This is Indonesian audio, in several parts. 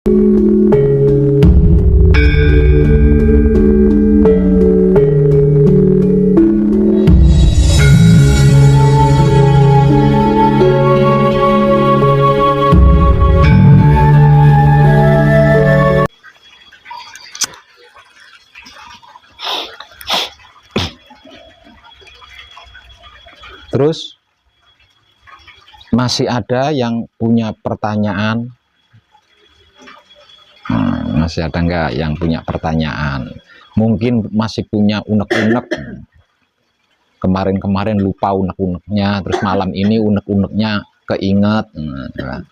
Terus masih ada yang punya pertanyaan? Masih ada enggak yang punya pertanyaan? Mungkin masih punya unek-unek. Kemarin-kemarin lupa unek-uneknya, terus malam ini unek-uneknya keinget. Nah,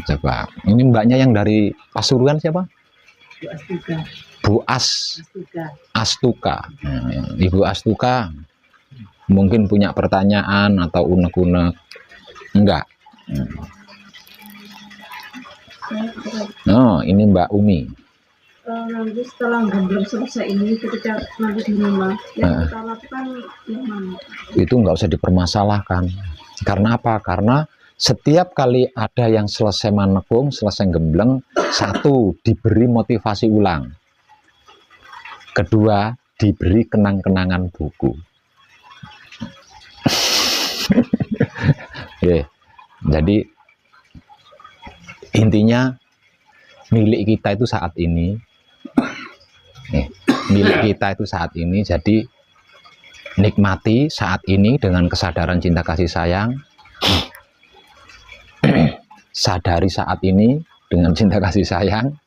coba. Ini mbaknya yang dari Pasuruan siapa? Bu Astuka. Bu Astuka. Ibu Astuka mungkin punya pertanyaan atau unek-unek. Enggak. Oh, ini Mbak Umi. Nanti setelah gambar selesai ini, ketika nanti di rumah yang kita lakukan yang mana? Itu nggak usah dipermasalahkan. Karena apa? Karena setiap kali ada yang selesai manekung, selesai gembleng, satu, diberi motivasi ulang. Kedua, diberi kenang-kenangan buku. Jadi intinya milik kita itu saat ini, jadi nikmati saat ini dengan kesadaran cinta kasih sayang. Sadari saat ini dengan cinta kasih sayang,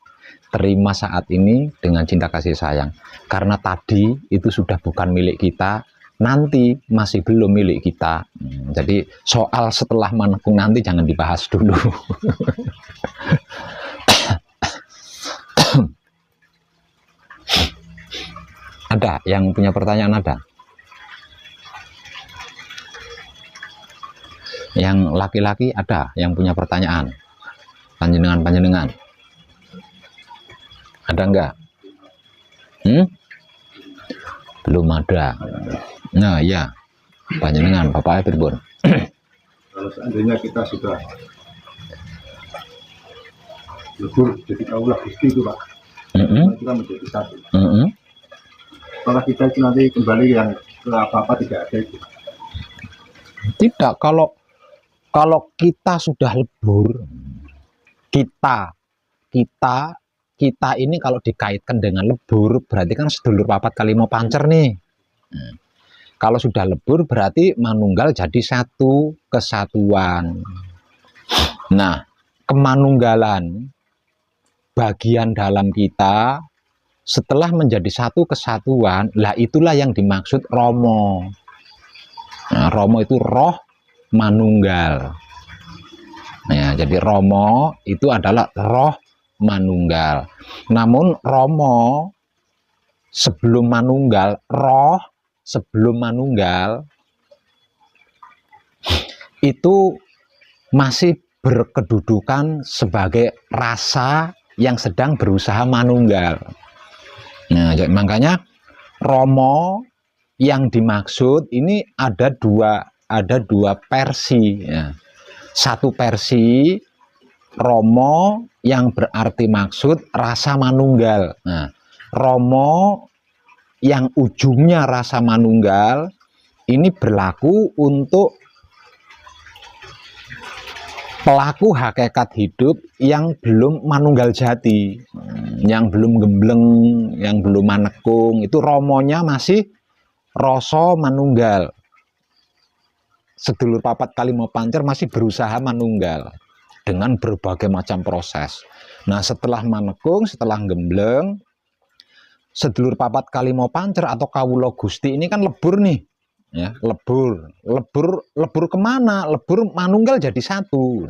terima saat ini dengan cinta kasih sayang. Karena tadi itu sudah bukan milik kita, nanti masih belum milik kita. Jadi soal setelah manekung nanti jangan dibahas dulu. Ada yang punya pertanyaan? Ada? Yang laki-laki ada yang punya pertanyaan? Panjenengan ada enggak? Belum ada. Nah ya, panjenengan Bapak Pripun? Kalau seandainya kita sudah lebur jadi kaulah Gusti itu Pak, kita menjadi satu. Kalau kita itu nanti kembali yang ke apa-apa tidak ada itu. Tidak, kalau kita sudah lebur, kita ini kalau dikaitkan dengan lebur berarti kan sedulur papat kalimo pancer nih. Kalau sudah lebur berarti manunggal jadi satu kesatuan. Nah, kemanunggalan bagian dalam kita setelah menjadi satu kesatuan, lah itulah yang dimaksud Romo. Nah, Romo itu roh manunggal. Nah, jadi Romo itu adalah roh manunggal. Namun Romo sebelum manunggal, roh sebelum manunggal itu masih berkedudukan sebagai rasa yang sedang berusaha manunggal. Nah, makanya Romo yang dimaksud ini ada dua versi. Ya. Satu versi Romo yang berarti maksud rasa manunggal. Nah, Romo yang ujungnya rasa manunggal ini berlaku untuk pelaku hakikat hidup yang belum manunggal jati, yang belum gembleng, yang belum manekung. Itu Romonya masih rasa manunggal. Sedulur papat kalimo pancer masih berusaha manunggal dengan berbagai macam proses. Nah, setelah manekung, setelah gembleng, sedulur papat kalimo pancer atau kawula Gusti ini kan lebur nih, ya, lebur kemana? Lebur manunggal jadi satu.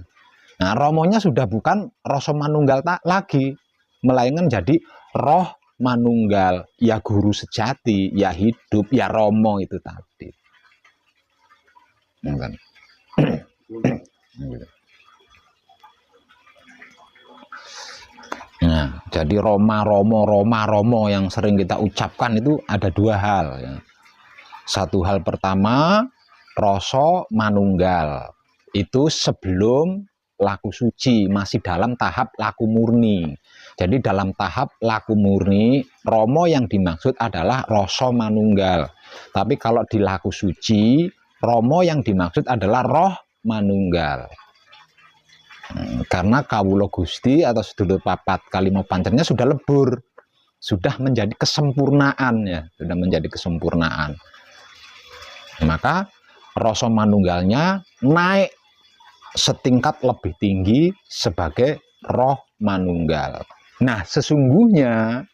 Nah, Romonya sudah bukan rasa manunggal tak lagi, melainkan jadi roh manunggal, ya guru sejati, ya hidup, ya Romo itu tadi. Nah, jadi Romo yang sering kita ucapkan itu ada dua hal. Ya. Satu hal pertama, rasa manunggal itu sebelum laku suci, masih dalam tahap laku murni. Jadi dalam tahap laku murni, Romo yang dimaksud adalah rasa manunggal. Tapi kalau di laku suci, Romo yang dimaksud adalah roh manunggal. Karena kawula Gusti atau sedulur papat kalimo pancernya sudah lebur, sudah menjadi kesempurnaan ya, sudah menjadi kesempurnaan. Maka rasa manunggalnya naik setingkat lebih tinggi sebagai roh manunggal. Nah, sesungguhnya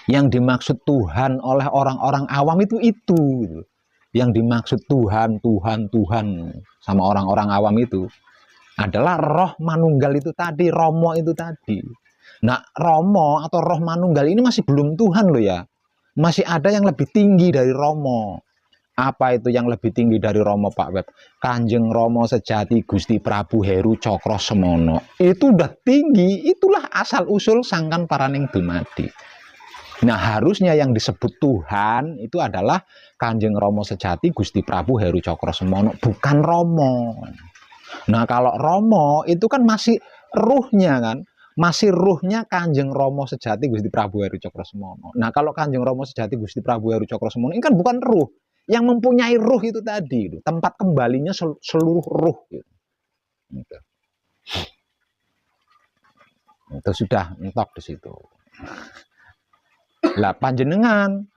yang dimaksud Tuhan oleh orang-orang awam itu. Yang dimaksud Tuhan sama orang-orang awam itu adalah roh manunggal itu tadi, Romo itu tadi. Nah, Romo atau roh manunggal ini masih belum Tuhan loh ya. Masih ada yang lebih tinggi dari Romo. Apa itu yang lebih tinggi dari Romo, Pak Web? Kanjeng Romo sejati Gusti Prabu Heru Cokro Semono. Itu udah tinggi, itulah asal usul sangkan paraning dumadi. Nah, harusnya yang disebut Tuhan itu adalah Kanjeng Romo sejati Gusti Prabu Heru Cokro Semono, bukan Romo. Nah, kalau Romo itu kan masih ruhnya kan, masih ruhnya Kanjeng Romo sejati Gusti Prabu Heru Cokro Semono. Nah, kalau Kanjeng Romo sejati Gusti Prabu Heru Cokro Semono ini kan bukan ruh. Yang mempunyai ruh itu tadi, tempat kembalinya seluruh ruh. Gitu. Itu sudah mentok di situ. Lah panjenengan.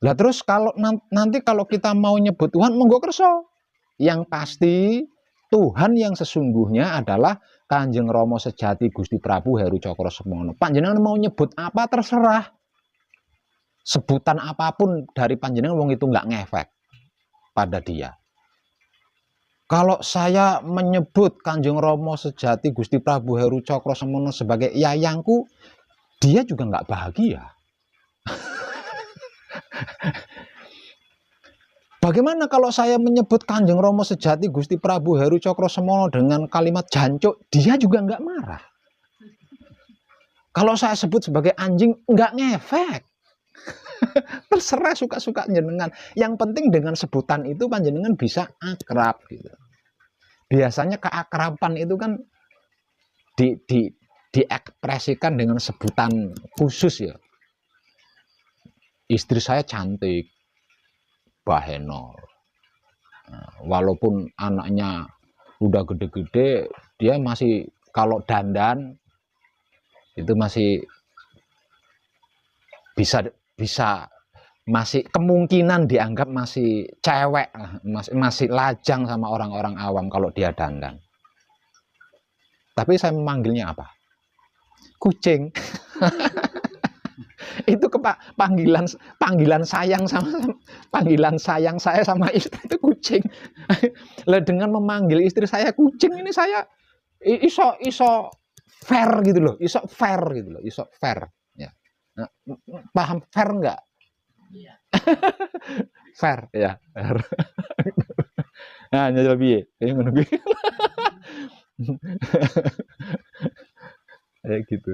Lah terus kalau nanti kalau kita mau nyebut Tuhan, monggo kerso. Yang pasti Tuhan yang sesungguhnya adalah Kanjeng Romo sejati Gusti Prabu Heru Cokro Semono. Panjenengan mau nyebut apa terserah. Sebutan apapun dari panjenengan wong itu nggak ngefek pada dia. Kalau saya menyebut Kanjeng Romo sejati Gusti Prabu Heru Cokro Semono sebagai yayangku, dia juga nggak bahagia. Bagaimana kalau saya menyebut Kanjeng Romo sejati Gusti Prabu Heru Cokro Semono dengan kalimat jancuk, dia juga nggak marah. Kalau saya sebut sebagai anjing, nggak ngefek. Terserah suka-suka jenengan. Yang penting dengan sebutan itu panjenengan bisa akrab gitu. Biasanya keakraban itu kan diekspresikan dengan sebutan khusus ya. Istri saya cantik, bahenol. Walaupun anaknya udah gede-gede, dia masih kalau dandan itu masih bisa masih kemungkinan dianggap masih cewek, masih lajang sama orang-orang awam kalau dia dandan. Tapi saya memanggilnya apa? Kucing. Itu panggilan sayang saya sama istri itu kucing. Lah dengan memanggil istri saya kucing ini saya iso fair gitu loh, iso fair ya. Nah, paham fair enggak? Iya. Fair ya. Nah, nyajal piye? Kayak ngono kuwi. Kayak gitu.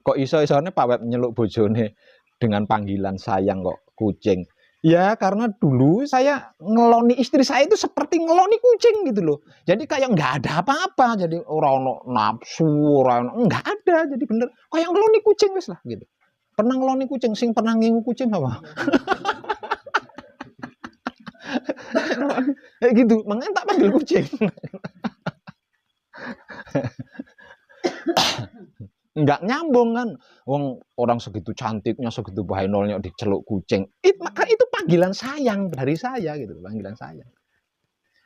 Kok iso-isone Pak Web nyeluk bojone dengan panggilan sayang kok kucing? Ya karena dulu saya ngeloni istri saya itu seperti ngeloni kucing gitu loh. Jadi kayak nggak ada apa-apa. Jadi orang nafsu, nggak ada. Jadi bener kayak ngeloni kucing wis lah gitu. Pernah ngeloni kucing, sing pernah ngingu kucing apa? Kayak gitu, makanya tak panggil kucing. Nggak nyambung kan, wong orang segitu cantiknya, segitu bahenolnya diceluk kucing. Maka itu panggilan sayang dari saya gitu, panggilan sayang.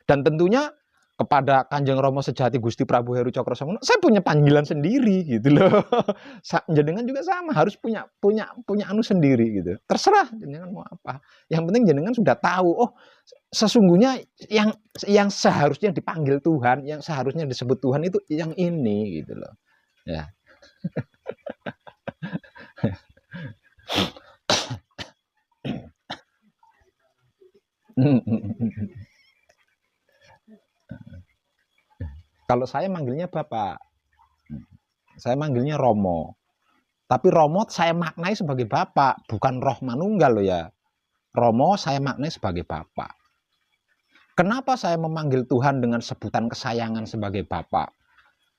Dan tentunya kepada Kanjeng Romo sejati Gusti Prabu Heru Cokro Semono, saya punya panggilan sendiri gitu loh. Jenengan juga sama, harus punya anu sendiri gitu. Terserah jenengan mau apa. Yang penting jenengan sudah tahu, oh sesungguhnya yang seharusnya dipanggil Tuhan, yang seharusnya disebut Tuhan itu yang ini gitu loh. Ya. Kalau saya manggilnya Bapak, saya manggilnya Romo. Tapi Romo saya maknai sebagai Bapak, bukan roh manunggal loh ya. Romo saya maknai sebagai Bapak. Kenapa saya memanggil Tuhan dengan sebutan kesayangan sebagai Bapak?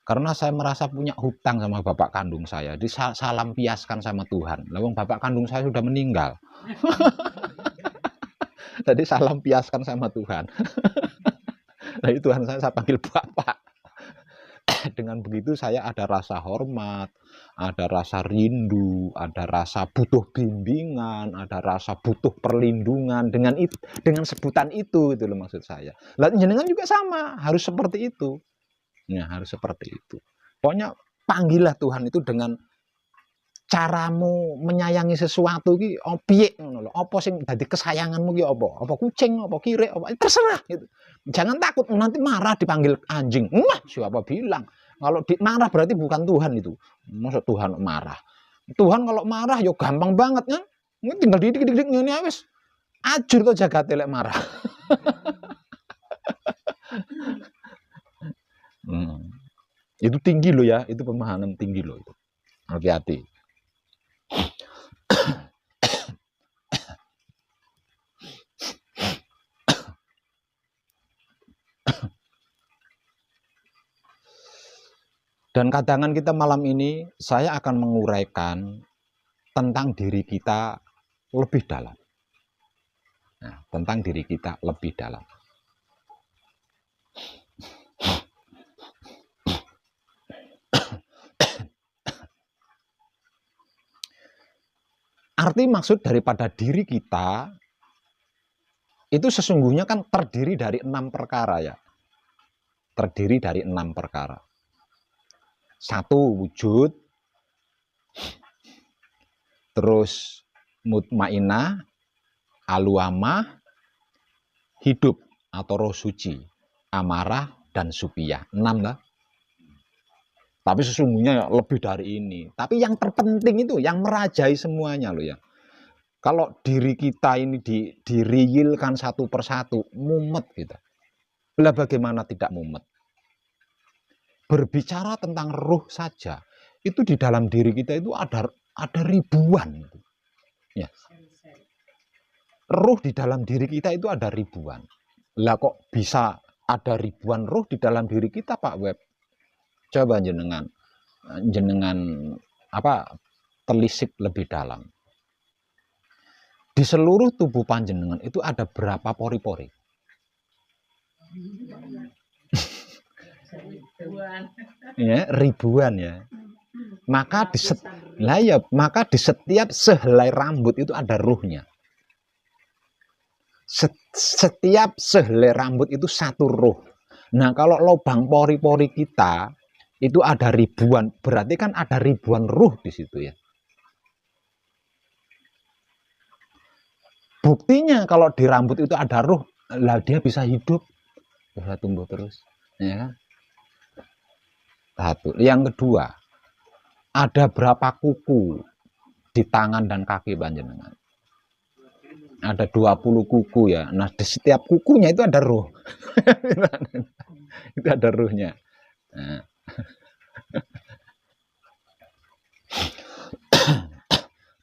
Karena saya merasa punya hutang sama bapak kandung saya. Salam piaskan sama Tuhan. Lawang bapak kandung saya sudah meninggal. Jadi salam piaskan sama Tuhan. Jadi Tuhan saya panggil Bapak. Dengan begitu saya ada rasa hormat, ada rasa rindu, ada rasa butuh bimbingan, ada rasa butuh perlindungan. Dengan sebutan itu loh maksud saya. Lah jenengan juga sama, harus seperti itu. Ya, harus seperti itu. Pokoknya panggillah Tuhan itu dengan caramu menyayangi sesuatu ki piye ngono lho. Apa sing dadi kesayanganmu ki apa? Apa kucing, apa kirek, apa terserah gitu. Jangan takut nanti marah dipanggil anjing. Wah, siapa bilang? Kalau marah berarti bukan Tuhan itu. Maksud Tuhan marah. Tuhan kalau marah ya gampang banget kan. Tinggal didik-didik ngene wis. Ajur to jagate lek marah. Itu tinggi loh ya, itu pemahaman tinggi loh itu. Hati-hati. Dan kadangan kita malam ini saya akan menguraikan tentang diri kita lebih dalam. Nah, tentang diri kita lebih dalam. Arti maksud daripada diri kita itu sesungguhnya kan terdiri dari 6 perkara ya. Terdiri dari 6 perkara. 1 wujud, terus mutmainah, aluamah, hidup atau roh suci, amarah dan supiyah. 6 lah. Tapi sesungguhnya lebih dari ini. Tapi yang terpenting itu, yang merajai semuanya loh ya. Kalau diri kita ini diriyilkan satu persatu, mumet kita. Lah bagaimana tidak mumet? Berbicara tentang ruh saja, itu di dalam diri kita itu ada ribuan. Ya. Ruh di dalam diri kita itu ada ribuan. Lah kok bisa ada ribuan ruh di dalam diri kita, Pak Web? Coba jenengan telisik lebih dalam. Di seluruh tubuh panjenengan itu ada berapa pori-pori? Ya, ribuan ya. Maka di setiap sehelai rambut itu ada ruhnya. Setiap sehelai rambut itu satu ruh. Nah, kalau lubang pori-pori kita itu ada ribuan, berarti kan ada ribuan ruh di situ ya. Buktinya kalau di rambut itu ada ruh, lah dia bisa hidup, bisa tumbuh terus, ya kan? Satu. Yang kedua, ada berapa kuku di tangan dan kaki panjenengan? Ada 20 kuku ya. Nah, di setiap kukunya itu ada ruh. Itu ada ruhnya. Nah.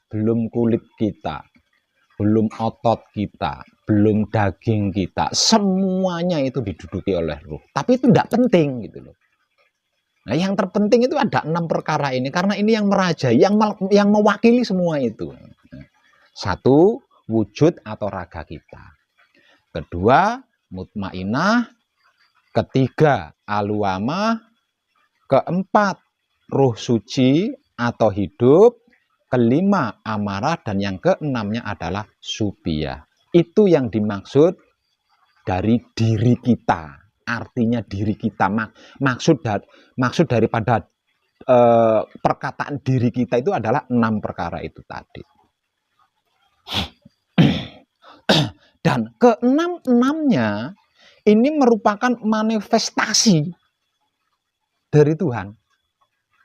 Belum kulit kita, belum otot kita, belum daging kita, semuanya itu diduduki oleh ruh. Tapi itu tidak penting gitu loh. Nah, yang terpenting itu ada 6 perkara ini, karena ini yang merajai, yang mewakili semua itu. 1, wujud atau raga kita. 2, mutmainah. 3, aluamah. 4, ruh suci atau hidup. 5, amarah. Dan yang ke-6-nya adalah supiyah. Itu yang dimaksud dari diri kita. Artinya diri kita. Maksud daripada perkataan diri kita itu adalah 6 perkara itu tadi. Dan ke-6-6-nya ini merupakan manifestasi dari Tuhan.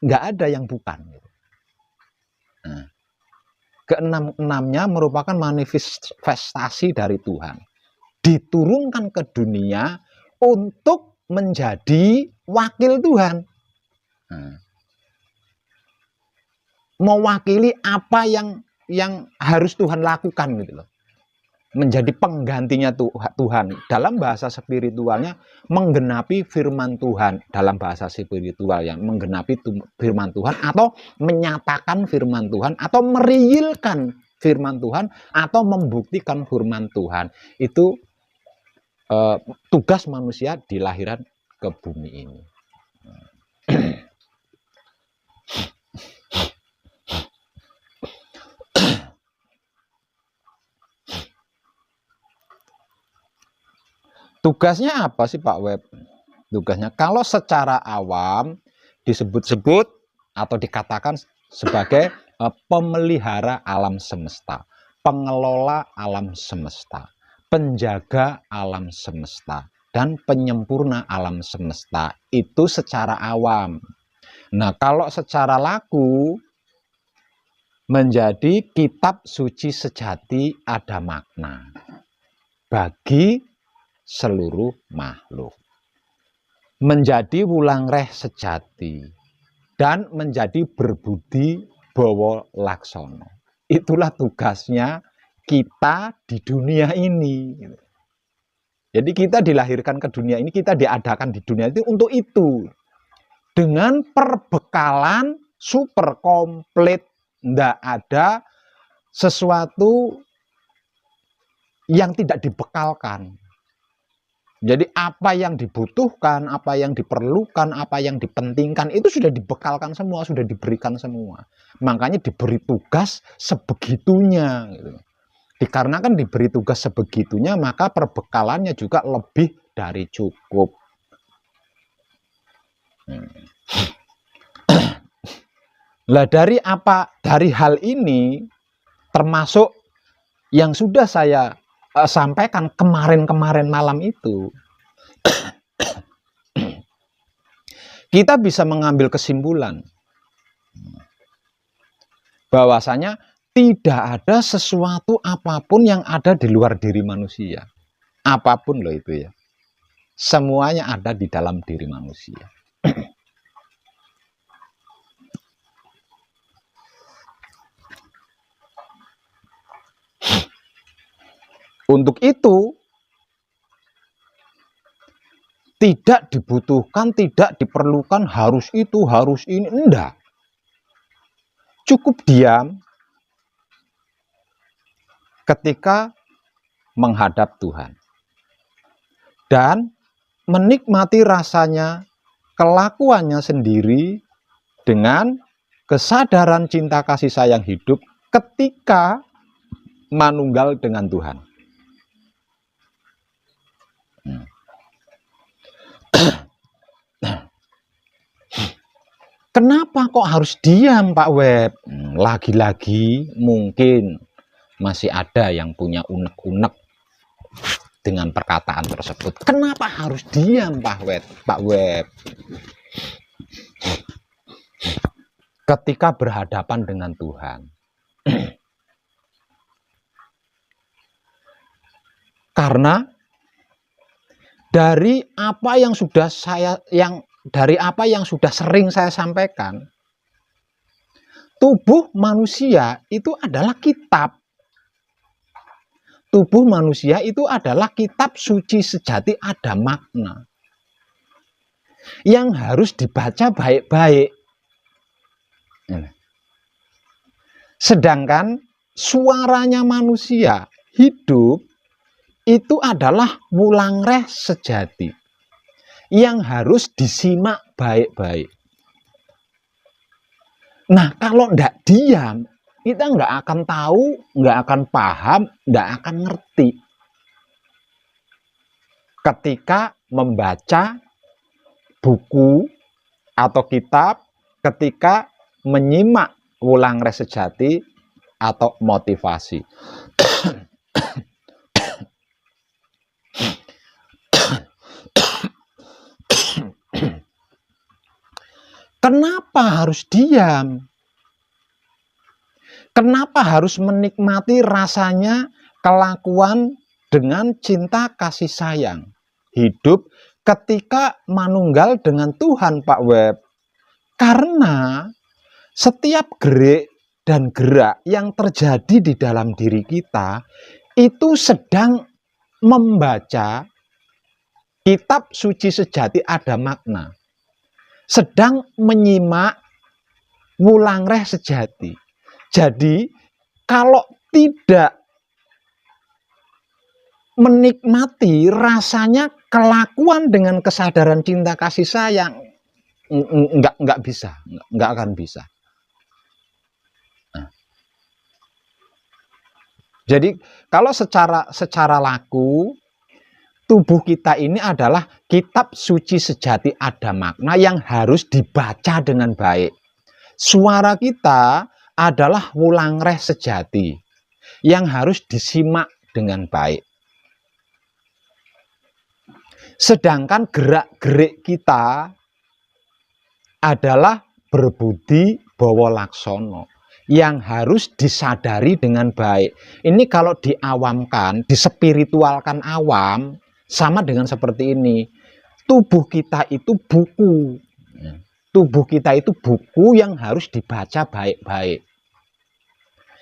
Nggak ada yang bukan. Nah, ke-6-6-nya merupakan manifestasi dari Tuhan. Diturunkan ke dunia untuk menjadi wakil Tuhan. Nah, mewakili apa yang harus Tuhan lakukan gitu loh. menjadi penggantinya Tuhan. Dalam bahasa spiritualnya menggenapi firman Tuhan, dalam bahasa spiritual yang menggenapi firman Tuhan atau menyatakan firman Tuhan atau merealkan firman Tuhan atau membuktikan firman Tuhan. Itu tugas manusia dilahirkan ke bumi ini. Tugasnya apa sih Pak Web? Tugasnya kalau secara awam disebut-sebut atau dikatakan sebagai pemelihara alam semesta, pengelola alam semesta, penjaga alam semesta, dan penyempurna alam semesta. Itu secara awam. Nah, kalau secara laku menjadi kitab suci sejati ada makna bagi seluruh makhluk, menjadi wulangreh sejati dan menjadi berbudi bawa laksono. Itulah tugasnya kita di dunia ini. Jadi kita dilahirkan ke dunia ini, kita diadakan di dunia itu untuk itu, dengan perbekalan super komplit. Tidak ada sesuatu yang tidak dibekalkan. Jadi apa yang dibutuhkan, apa yang diperlukan, apa yang dipentingkan itu sudah dibekalkan semua, sudah diberikan semua. Makanya diberi tugas sebegitunya. Gitu. Dikarenakan diberi tugas sebegitunya, maka perbekalannya juga lebih dari cukup. Lah dari apa? Dari hal ini termasuk yang sudah saya sampaikan kemarin-kemarin malam itu, kita bisa mengambil kesimpulan bahwasanya tidak ada sesuatu apapun yang ada di luar diri manusia. Apapun loh itu ya. Semuanya ada di dalam diri manusia. Untuk itu, tidak dibutuhkan, tidak diperlukan, harus itu, harus ini, enggak. Cukup diam ketika menghadap Tuhan. Dan menikmati rasanya, kelakuannya sendiri dengan kesadaran cinta kasih sayang hidup ketika manunggal dengan Tuhan. Kenapa kok harus diam Pak Web? Lagi-lagi mungkin masih ada yang punya unek-unek dengan perkataan tersebut. Kenapa harus diam Pak Web? Ketika berhadapan dengan Tuhan. Karena dari apa yang sudah sering saya sampaikan, tubuh manusia itu adalah kitab. Tubuh manusia itu adalah kitab suci sejati, ada makna yang harus dibaca baik-baik. Sedangkan suaranya manusia hidup itu adalah wulangreh sejati yang harus disimak baik-baik. Nah, kalau tidak diam, kita nggak akan tahu, nggak akan paham, nggak akan ngerti. Ketika membaca buku atau kitab, ketika menyimak wulangreh sejati atau motivasi. Kenapa harus diam? Kenapa harus menikmati rasanya kelakuan dengan cinta kasih sayang hidup ketika manunggal dengan Tuhan Pak Web? Karena setiap gerak dan gerak yang terjadi di dalam diri kita itu sedang membaca kitab suci sejati ada makna, sedang menyimak Wulangreh sejati. Jadi kalau tidak menikmati rasanya kelakuan dengan kesadaran cinta kasih sayang, nggak bisa, nggak akan bisa. Nah. Jadi kalau secara laku, tubuh kita ini adalah kitab suci sejati ada makna yang harus dibaca dengan baik. Suara kita adalah Wulangreh sejati yang harus disimak dengan baik. Sedangkan gerak-gerik kita adalah berbudi bawa laksono yang harus disadari dengan baik. Ini kalau diawamkan, dispiritualkan awam, sama dengan seperti ini. Tubuh kita itu buku. Tubuh kita itu buku yang harus dibaca baik-baik.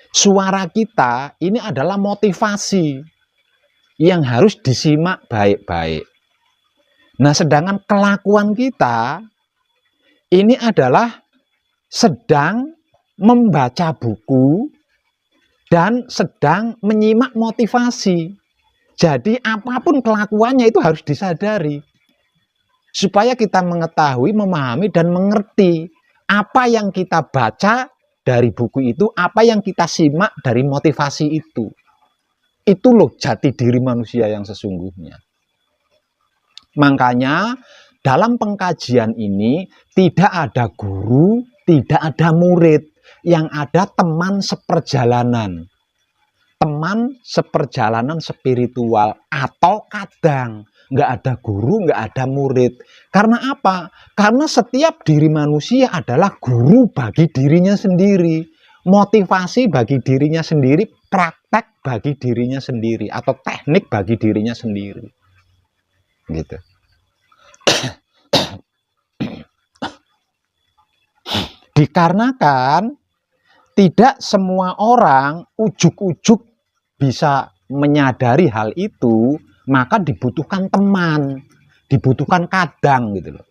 Suara kita ini adalah motivasi yang harus disimak baik-baik. Nah, sedangkan kelakuan kita ini adalah sedang membaca buku dan sedang menyimak motivasi. Jadi apapun kelakuannya itu harus disadari. Supaya kita mengetahui, memahami, dan mengerti apa yang kita baca dari buku itu, apa yang kita simak dari motivasi itu. Itu loh jati diri manusia yang sesungguhnya. Makanya dalam pengkajian ini tidak ada guru, tidak ada murid, yang ada teman seperjalanan. Teman seperjalanan spiritual, atau kadang nggak ada guru, nggak ada murid. Karena apa? Karena setiap diri manusia adalah guru bagi dirinya sendiri, motivasi bagi dirinya sendiri, praktek bagi dirinya sendiri, atau teknik bagi dirinya sendiri. Gitu. Dikarenakan tidak semua orang ujuk-ujuk bisa menyadari hal itu, maka dibutuhkan teman, dibutuhkan kadang gitu loh.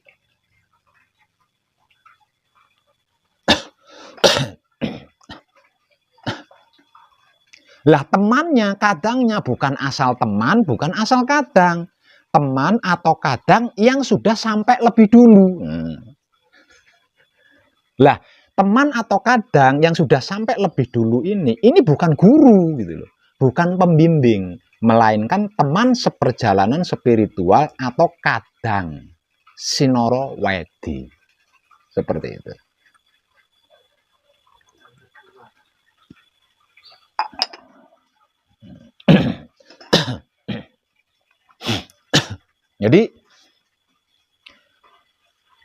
Lah temannya, kadangnya bukan asal teman, bukan asal kadang. Teman atau kadang yang sudah sampai lebih dulu. Lah, teman atau kadang yang sudah sampai lebih dulu ini bukan guru gitu loh. Bukan pembimbing, melainkan teman seperjalanan spiritual atau kadang sinoro wedi. Seperti itu. Jadi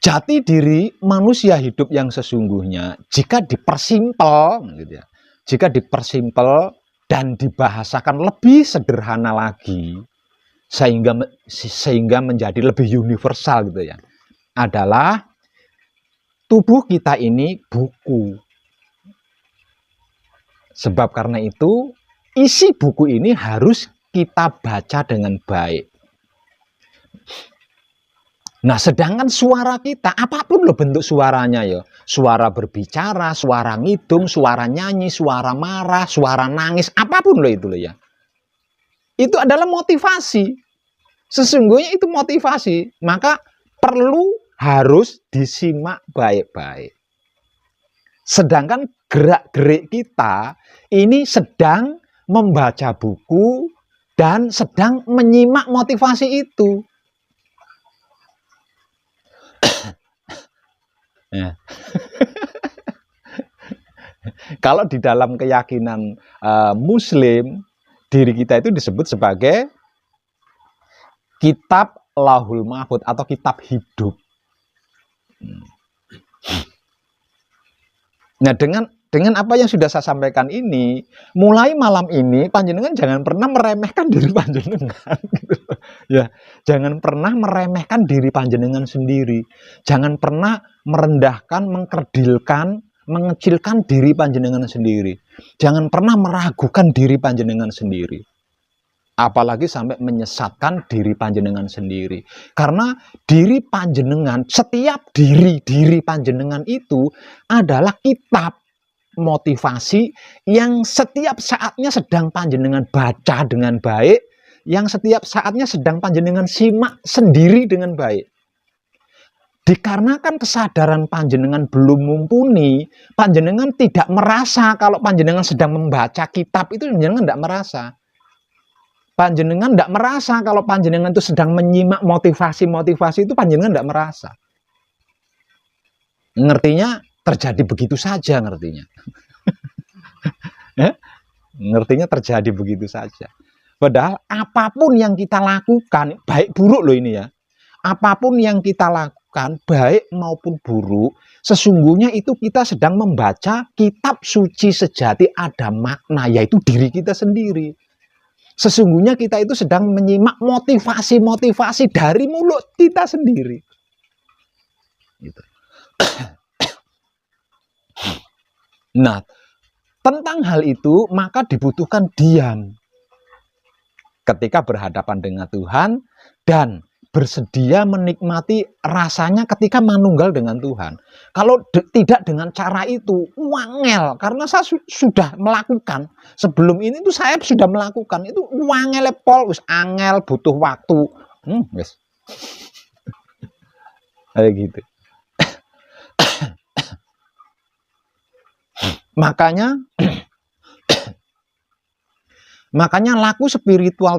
jati diri manusia hidup yang sesungguhnya jika dipersimpel gitu ya. Jika dipersimpel dan dibahasakan lebih sederhana lagi sehingga menjadi lebih universal gitu ya. Adalah tubuh kita ini buku. Sebab karena itu isi buku ini harus kita baca dengan baik. Nah, sedangkan suara kita, apapun loh bentuk suaranya ya. Suara berbicara, suara ngidung, suara nyanyi, suara marah, suara nangis, apapun loh itu loh ya. Itu adalah motivasi. Sesungguhnya itu motivasi. Maka perlu harus disimak baik-baik. Sedangkan gerak-gerik kita ini sedang membaca buku dan sedang menyimak motivasi itu. Ya. Kalau di dalam keyakinan Muslim, diri kita itu disebut sebagai kitab Lauhul Mahfud atau kitab hidup. Nah, dengan apa yang sudah saya sampaikan ini, mulai malam ini panjenengan jangan pernah meremehkan diri panjenengan. Ya, jangan pernah meremehkan diri panjenengan sendiri. Jangan pernah merendahkan, mengkerdilkan, mengecilkan diri panjenengan sendiri. Jangan pernah meragukan diri panjenengan sendiri. Apalagi sampai menyesatkan diri panjenengan sendiri. Karena diri panjenengan, setiap diri panjenengan itu adalah kitab motivasi yang setiap saatnya sedang panjenengan baca dengan baik, yang setiap saatnya sedang panjenengan simak sendiri dengan baik. Dikarenakan kesadaran panjenengan belum mumpuni, panjenengan tidak merasa kalau panjenengan sedang membaca kitab itu, panjenengan tidak merasa. Panjenengan tidak merasa kalau panjenengan itu sedang menyimak motivasi-motivasi itu, panjenengan tidak merasa. Ngertinya terjadi begitu saja, ngertinya. Ngertinya terjadi begitu saja. Padahal apapun yang kita lakukan, baik buruk loh ini ya. Apapun yang kita lakukan, baik maupun buruk, sesungguhnya itu kita sedang membaca kitab suci sejati ada makna, yaitu diri kita sendiri. Sesungguhnya kita itu sedang menyimak motivasi-motivasi dari mulut kita sendiri. Gitu. Nah, tentang hal itu maka dibutuhkan diam ketika berhadapan dengan Tuhan dan bersedia menikmati rasanya ketika manunggal dengan Tuhan. Kalau tidak dengan cara itu, wangel, karena saya sudah melakukan. Sebelum ini tuh saya sudah melakukan, itu wangel pol, wis angel, butuh waktu. Wis. Kayak gitu. Makanya laku spiritual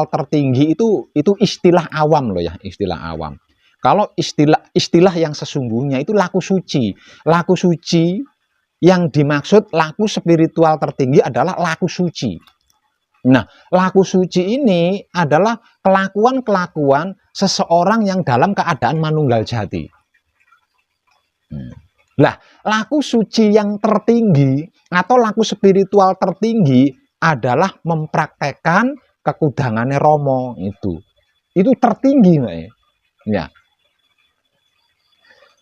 tertinggi itu istilah awam loh ya, istilah awam. Kalau istilah yang sesungguhnya itu laku suci. Laku suci yang dimaksud laku spiritual tertinggi adalah laku suci. Nah, laku suci ini adalah kelakuan-kelakuan seseorang yang dalam keadaan manunggal jati. Lah, laku suci yang tertinggi atau laku spiritual tertinggi adalah mempraktekkan kekudangannya Romo itu tertinggi, Mbak ya.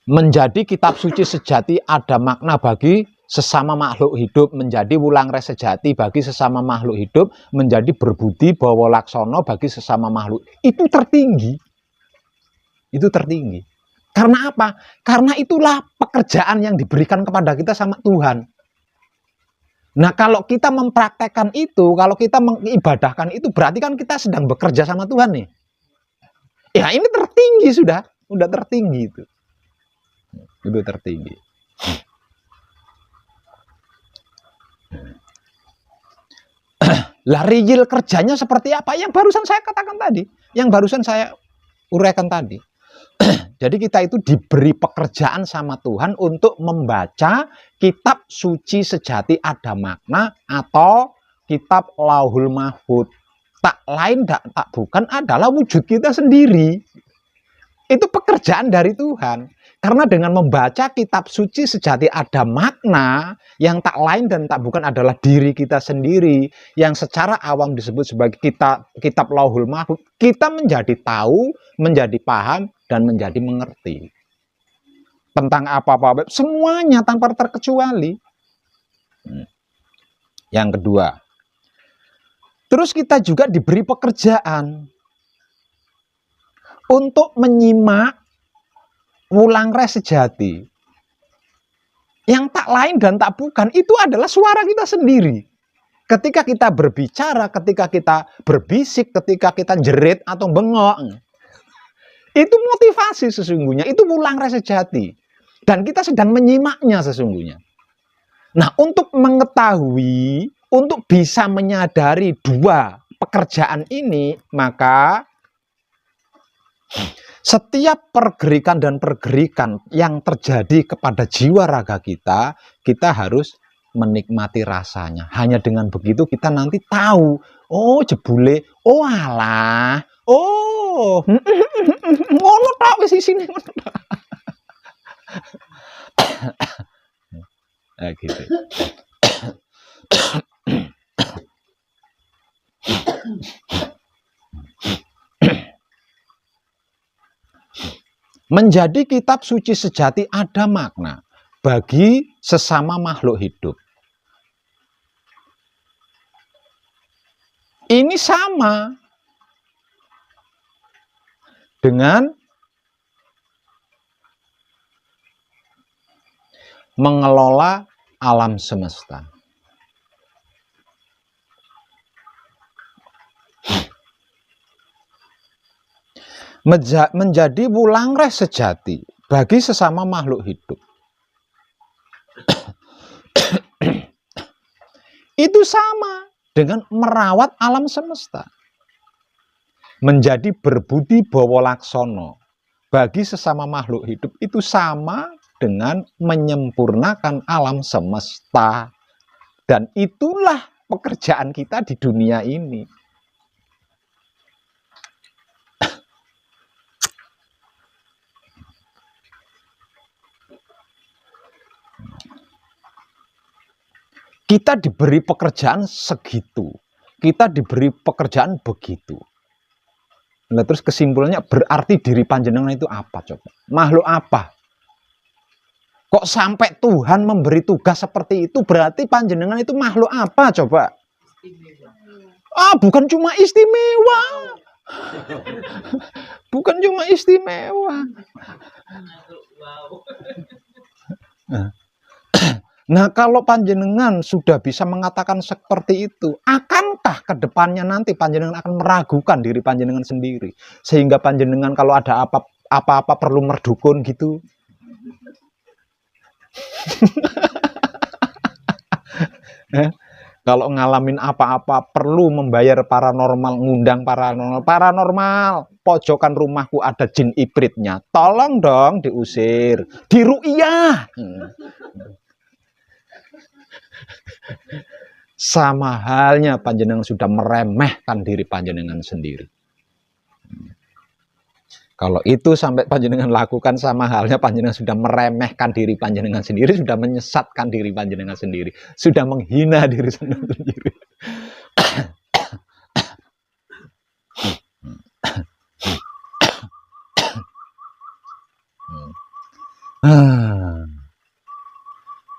Menjadi kitab suci sejati ada makna bagi sesama makhluk hidup, menjadi wulangreh sejati bagi sesama makhluk hidup, menjadi berbudi bawa laksono bagi sesama makhluk. Itu tertinggi. Itu tertinggi. Karena apa? Karena itulah pekerjaan yang diberikan kepada kita sama Tuhan. Nah, kalau kita mempraktekkan itu, kalau kita mengibadahkan itu, berarti kan kita sedang bekerja sama Tuhan nih. Ya, ini tertinggi sudah tertinggi itu. Itu tertinggi. Lah, real kerjanya seperti apa? Yang barusan saya katakan tadi, yang barusan saya uraikan tadi. Jadi kita itu diberi pekerjaan sama Tuhan untuk membaca kitab suci sejati ada makna atau kitab Lauhul Mahfud. Tak lain tak bukan adalah wujud kita sendiri. Itu pekerjaan dari Tuhan. Karena dengan membaca kitab suci sejati ada makna yang tak lain dan tak bukan adalah diri kita sendiri, yang secara awam disebut sebagai kitab Lauhul Mahfud, kita menjadi tahu, menjadi paham, dan menjadi mengerti tentang apa-apa, semuanya tanpa terkecuali. Yang kedua, terus kita juga diberi pekerjaan untuk menyimak wulangreh sejati yang tak lain dan tak bukan, itu adalah suara kita sendiri. Ketika kita berbicara, ketika kita berbisik, ketika kita jerit atau bengok, itu motivasi sesungguhnya, itu wulangreh sejati. Dan kita sedang menyimaknya sesungguhnya. Nah, untuk mengetahui, untuk bisa menyadari dua pekerjaan ini, maka setiap pergerikan dan pergerikan yang terjadi kepada jiwa raga kita, kita harus menikmati rasanya. Hanya dengan begitu kita nanti tahu, oh jebule, oh alah, oh ngono tok wis isine ngono. Nah, gitu. Menjadi kitab suci sejati ada makna bagi sesama makhluk hidup. Ini sama dengan mengelola alam semesta. Menjadi wulangres sejati bagi sesama makhluk hidup. Itu sama dengan merawat alam semesta. Menjadi berbudi bawa laksono bagi sesama makhluk hidup itu sama dengan menyempurnakan alam semesta. Dan itulah pekerjaan kita di dunia ini. Kita diberi pekerjaan segitu. Kita diberi pekerjaan begitu. Nah, terus kesimpulannya berarti diri panjenengan itu apa coba? Makhluk apa? Kok sampai Tuhan memberi tugas seperti itu? Berarti panjenengan itu makhluk apa coba? Ah, bukan cuma istimewa. Bukan cuma istimewa. Nah, kalau panjenengan sudah bisa mengatakan seperti itu, akankah ke depannya nanti panjenengan akan meragukan diri panjenengan sendiri? Sehingga panjenengan kalau ada apa-apa perlu merdukun gitu? Kalau ngalamin apa-apa perlu membayar paranormal, ngundang paranormal. Pojokan rumahku ada jin ibritnya. Tolong dong diusir, diru'iyah. Sama halnya panjenengan sudah meremehkan diri panjenengan sendiri. Kalau itu sampai panjenengan lakukan, sama halnya panjenengan sudah meremehkan diri panjenengan sendiri, sudah menyesatkan diri panjenengan sendiri, sudah menghina diri sendiri.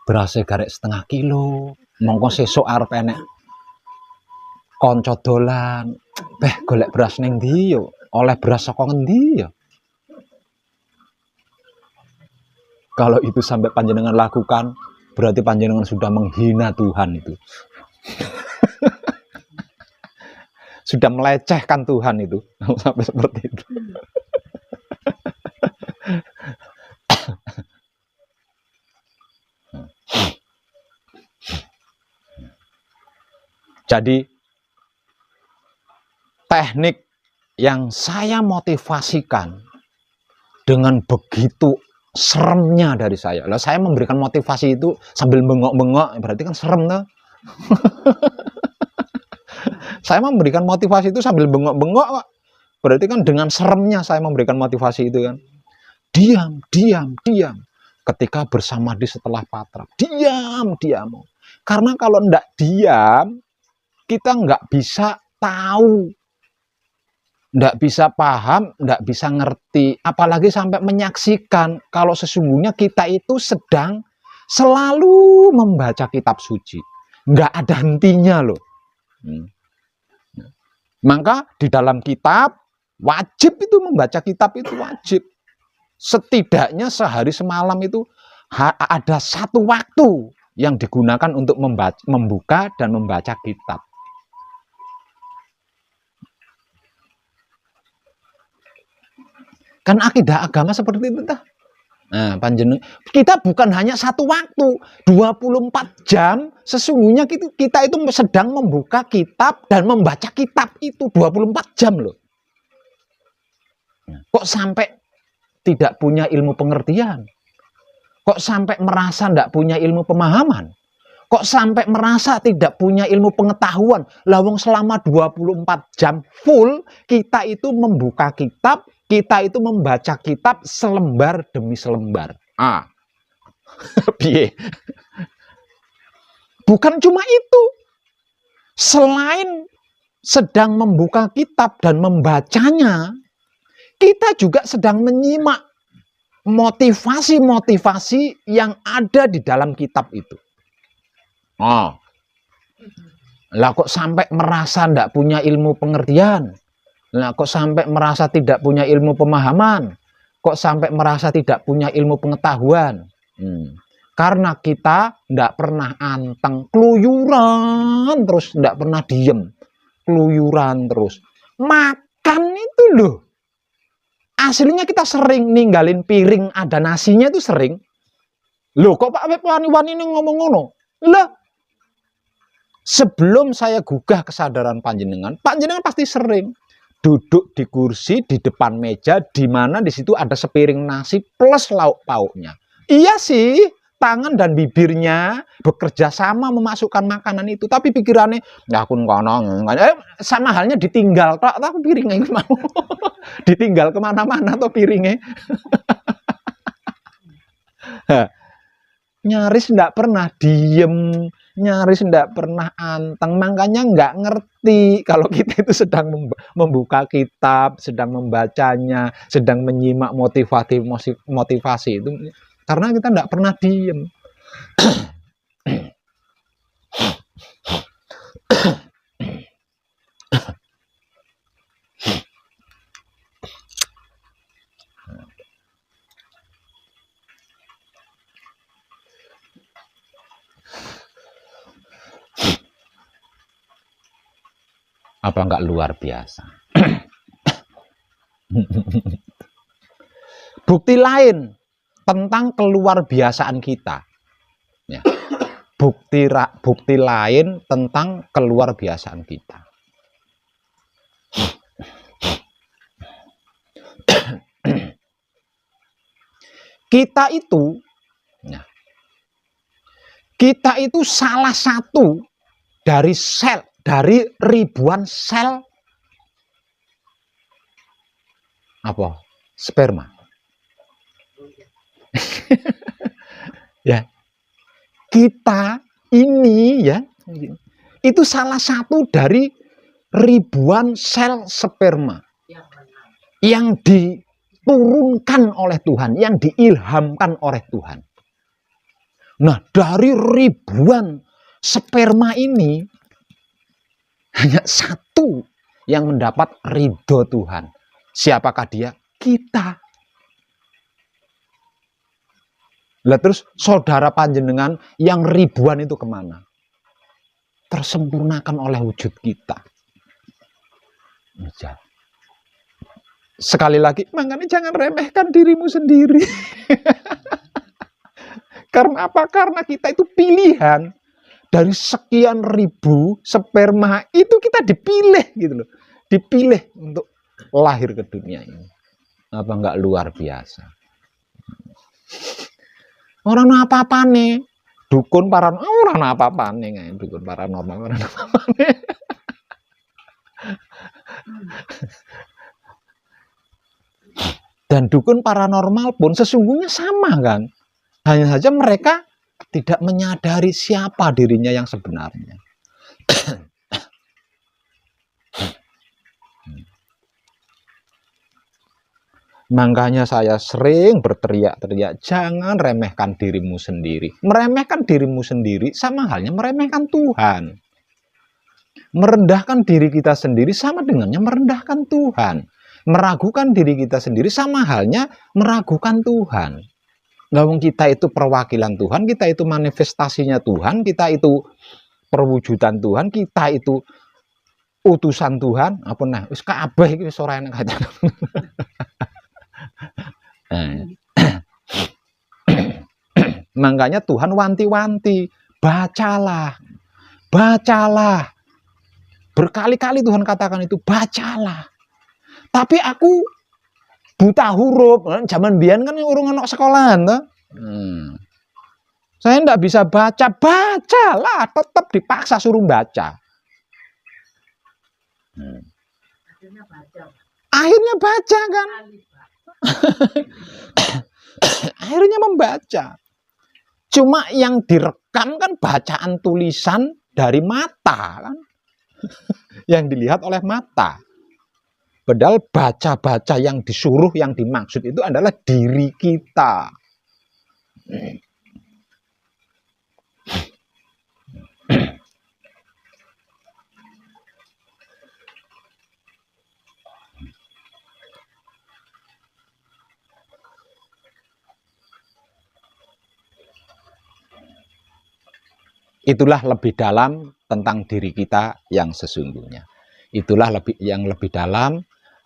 Berasnya garek 1,5 kilo, mongko sesuk arep enek kanca dolan, golek beras ning ndi yo, oleh beras saka ngendi ya? Kalau itu sampai panjenengan lakukan, berarti panjenengan sudah menghina Tuhan itu. Sudah melecehkan Tuhan itu, sampai seperti itu. Jadi teknik yang saya motivasikan dengan begitu seremnya dari saya. Lah saya memberikan motivasi itu sambil bengok-bengok, berarti kan serem tuh. Saya memberikan motivasi itu sambil bengok-bengok kok. Berarti kan dengan seremnya saya memberikan motivasi itu kan. Diam, diam, diam. Ketika bersamadhi setelah patra, diam, diam. Karena kalau ndak diam, kita nggak bisa tahu, nggak bisa paham, nggak bisa ngerti, apalagi sampai menyaksikan kalau sesungguhnya kita itu sedang selalu membaca kitab suci. Nggak ada hentinya loh. Maka di dalam kitab, wajib itu membaca kitab itu wajib. Setidaknya sehari semalam itu ada satu waktu yang digunakan untuk membuka dan membaca kitab. Kan akidah agama seperti itu tah. Nah, panjenengan kita bukan hanya satu waktu, 24 jam sesungguhnya kita itu sedang membuka kitab dan membaca kitab itu 24 jam loh. Kok sampai tidak punya ilmu pengertian? Kok sampai merasa tidak punya ilmu pemahaman? Kok sampai merasa tidak punya ilmu pengetahuan? Lawang selama 24 jam full kita itu membuka kitab, kita itu membaca kitab selembar demi selembar. Piye? Bukan cuma itu. Selain sedang membuka kitab dan membacanya, kita juga sedang menyimak motivasi-motivasi yang ada di dalam kitab itu. Lah kok sampai merasa ndak punya ilmu pengertian? Lah kok sampai merasa tidak punya ilmu pemahaman? Kok sampai merasa tidak punya ilmu pengetahuan? Karena kita ndak pernah anteng, keluyuran terus, ndak pernah diem, keluyuran terus. Makan itu loh, aslinya kita sering ninggalin piring ada nasinya itu sering. Loh kok Pak Wep wani-wani ini ngomong ngono? Lah, sebelum saya gugah kesadaran panjenengan pasti sering duduk di kursi di depan meja di mana di situ ada sepiring nasi plus lauk pauknya. Iya sih, tangan dan bibirnya bekerja sama memasukkan makanan itu, tapi pikirannya ya aku ngono, sama halnya ditinggal tok, tapi piringnya itu mau ditinggal kemana-mana atau piringnya. Nyaris ndak pernah diem, nyaris ndak pernah anteng, makanya nggak ngerti kalau kita itu sedang membuka kitab, sedang membacanya, sedang menyimak motivasi itu, karena kita ndak pernah diem. Apa enggak luar biasa? Bukti lain tentang keluarbiasaan kita. Ya. Bukti lain tentang keluarbiasaan kita. Kita itu salah satu dari sel, dari ribuan sel apa? Sperma. Ya. Kita ini ya, itu salah satu dari ribuan sel sperma yang diturunkan oleh Tuhan, yang diilhamkan oleh Tuhan. Nah, dari ribuan sperma ini hanya satu yang mendapat ridho Tuhan. Siapakah dia? Kita. Lah terus saudara panjenengan yang ribuan itu kemana? Tersempurnakan oleh wujud kita. Sekali lagi, makanya jangan remehkan dirimu sendiri. Karena apa? Karena kita itu pilihan. Dari sekian ribu sperma itu kita dipilih gitu loh. Dipilih untuk lahir ke dunia ini. Apa enggak luar biasa? Orang apa-apa nih? Dukun paranormal, orang apa-apa nih? Dukun paranormal, orang apa-apa nih? Dan dukun paranormal pun sesungguhnya sama kan? Hanya saja mereka tidak menyadari siapa dirinya yang sebenarnya. Makanya saya sering berteriak-teriak, jangan remehkan dirimu sendiri. Meremehkan dirimu sendiri sama halnya meremehkan Tuhan. Merendahkan diri kita sendiri sama dengannya merendahkan Tuhan. Meragukan diri kita sendiri sama halnya meragukan Tuhan. Ngomong kita itu perwakilan Tuhan, kita itu manifestasinya Tuhan, kita itu perwujudan Tuhan, kita itu utusan Tuhan. Apa nah? Wis kabeh iki wis ora enak aja. Makanya Tuhan wanti-wanti, bacalah, bacalah. Berkali-kali Tuhan katakan itu, bacalah. Tapi aku buta huruf, zaman biyen kan urung ana sekolahan toh. Saya enggak bisa baca, bacalah, tetap dipaksa suruh baca. Akhirnya baca kan. Akhirnya membaca. Cuma yang direkam kan bacaan tulisan dari mata kan. Yang dilihat oleh mata. Padahal baca-baca yang disuruh, yang dimaksud itu adalah diri kita. Itulah lebih dalam tentang diri kita yang sesungguhnya. Itulah yang lebih dalam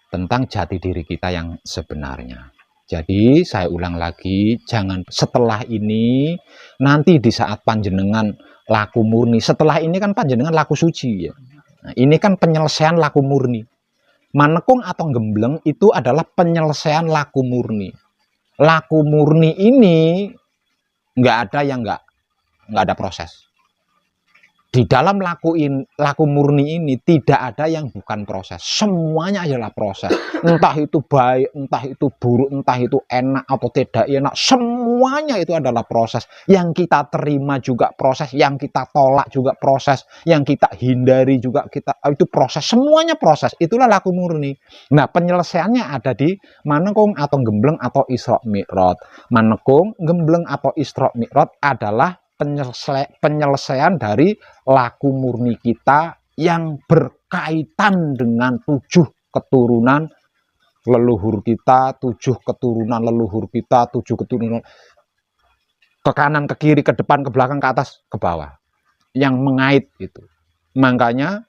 tentang jati diri kita yang sebenarnya. Jadi saya ulang lagi, jangan setelah ini, nanti di saat panjenengan laku murni, setelah ini kan panjenengan laku suci ya. Nah, ini kan penyelesaian laku murni. Manekung atau gembleng itu adalah penyelesaian laku murni. Laku murni ini nggak ada yang nggak ada proses. Di dalam laku murni ini tidak ada yang bukan proses. Semuanya adalah proses. Entah itu baik, entah itu buruk, entah itu enak atau tidak enak. Semuanya itu adalah proses. Yang kita terima juga proses, yang kita tolak juga proses, yang kita hindari juga itu proses. Semuanya proses. Itulah laku murni. Nah, penyelesaiannya ada di manekung atau gembleng atau Isra Mi'raj. Manekung, gembleng atau Isra Mi'raj adalah penyelesaian dari laku murni kita yang berkaitan dengan 7 keturunan leluhur kita, 7 keturunan leluhur kita, 7 keturunan ke kanan, ke kiri, ke depan, ke belakang, ke atas, ke bawah, yang mengait itu. Makanya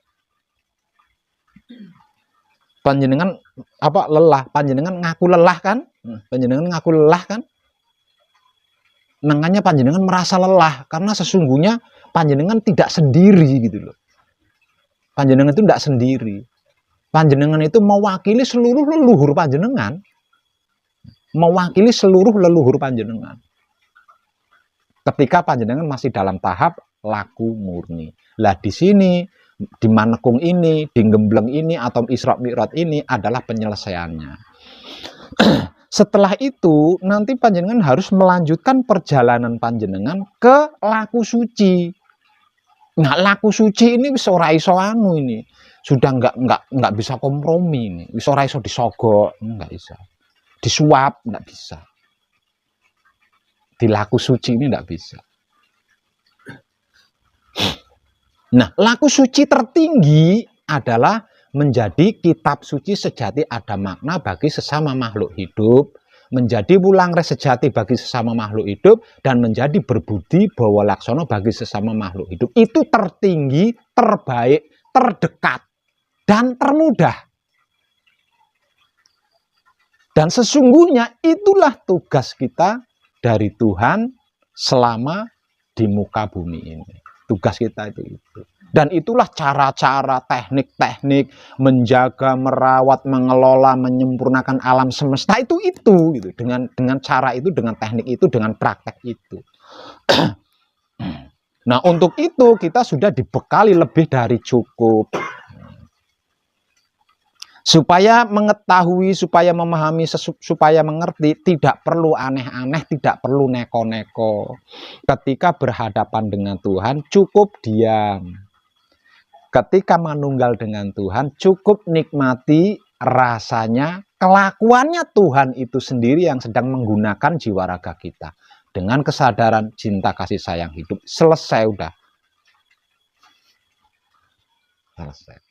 panjenengan lelah, panjenengan ngaku lelah kan? Panjenengan ngaku lelah kan? Makanya panjenengan merasa lelah karena sesungguhnya panjenengan tidak sendiri gitu loh. Panjenengan itu tidak sendiri. Panjenengan itu mewakili seluruh leluhur panjenengan. Mewakili seluruh leluhur panjenengan. Ketika panjenengan masih dalam tahap laku murni. Lah di sini, di manekung ini, di gembleng ini atau Isra Mi'raj ini adalah penyelesaiannya. Setelah itu nanti panjenengan harus melanjutkan perjalanan panjenengan ke laku suci. Nah, laku suci ini wis ora iso anu ini. Sudah nggak bisa kompromi ini. Wis ora iso disogok, nggak bisa. Disuap nggak bisa. Di laku suci ini nggak bisa. Nah, laku suci tertinggi adalah menjadi kitab suci sejati ada makna bagi sesama makhluk hidup, menjadi wulangres sejati bagi sesama makhluk hidup, dan menjadi berbudi bawa laksono bagi sesama makhluk hidup. Itu tertinggi, terbaik, terdekat, dan termudah. Dan sesungguhnya itulah tugas kita dari Tuhan selama di muka bumi ini. Tugas kita itu. Dan itulah cara-cara, teknik-teknik menjaga, merawat, mengelola, menyempurnakan alam semesta itu gitu. Dengan cara itu, dengan teknik itu, dengan praktek itu. Nah, untuk itu kita sudah dibekali lebih dari cukup. Supaya mengetahui, supaya memahami, supaya mengerti, tidak perlu aneh-aneh, tidak perlu neko-neko. Ketika berhadapan dengan Tuhan, cukup diam. Ketika manunggal dengan Tuhan, cukup nikmati rasanya, kelakuannya Tuhan itu sendiri yang sedang menggunakan jiwa raga kita. Dengan kesadaran cinta kasih sayang hidup. Selesai udah. Selesai.